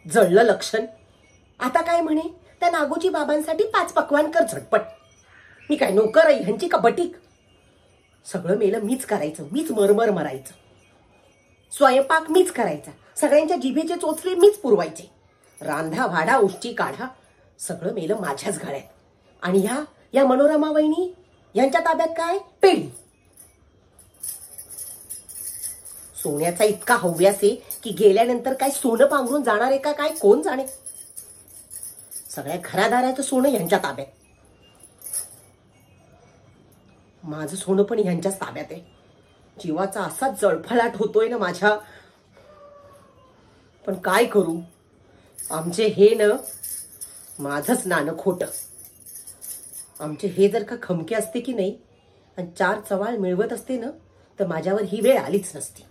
जळलं लक्षण. आता काय म्हणे, त्या नागोजी बाबांसाठी 5 पक्वान कर झटपट. मी काय नोकर आहे ह्यांची का बटीक? सगळं मेलं मीच करायचं, मीच मरमर मरायचं. स्वयंपाक मीच करायचा, सगळ्यांच्या जिभेचे चोचले मीच पुरवायचे. रांधा भाडा उष्टी काढा सगळं मेलं माझ्याच गळ्यात. आणि या मनोरमा वहिनी यांच्या ताब्यात काय पेढी. सोन्याचा इतका हव्यास आहे की गेल्यानंतर काय सोनं पांघरून जाणार आहे का काय कोण जाणे. सगळ्या घरादाराचं सोनं यांच्या ताब्यात. माझं सोनं पण यांच्याच ताब्यात आहे. जीवाचा असा जळफळाट होतोय ना माझ्या. पण काय करू, आमचे हे न माझंच नाणं खोटं. आमचे हे जर का खमके असते की नाही आणि 4 चवाळ मिळवत असते ना तर माझ्यावर ही वेळ आलीच नसती.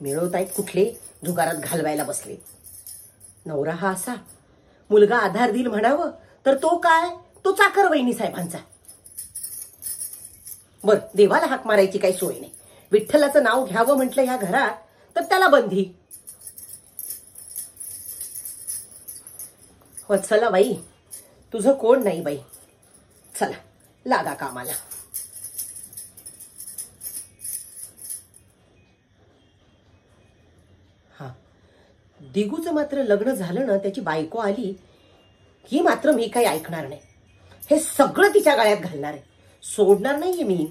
मिळवतायत कुठले, जुगारात घालवायला बसले. नवरा हा असा, मुलगा आधार देईल म्हणावं तर तो काय, तो चाकर वहिनी साहेबांचा. बर, देवाला हाक मारायची काही सोय नाही. विठ्ठलाचं नाव घ्यावं म्हटलं ह्या घरात तर त्याला बंदी. हो चला बाई, तुझं कोण नाही बाई. चला लागा कामाला. हा, दिगूचं मात्र लग्न झालं ना, त्याची बायको आली ही मात्र मी काही ऐकणार नाही. हे सगळं तिच्या गळ्यात घालणार आहे, सोडणार नाहीये मी.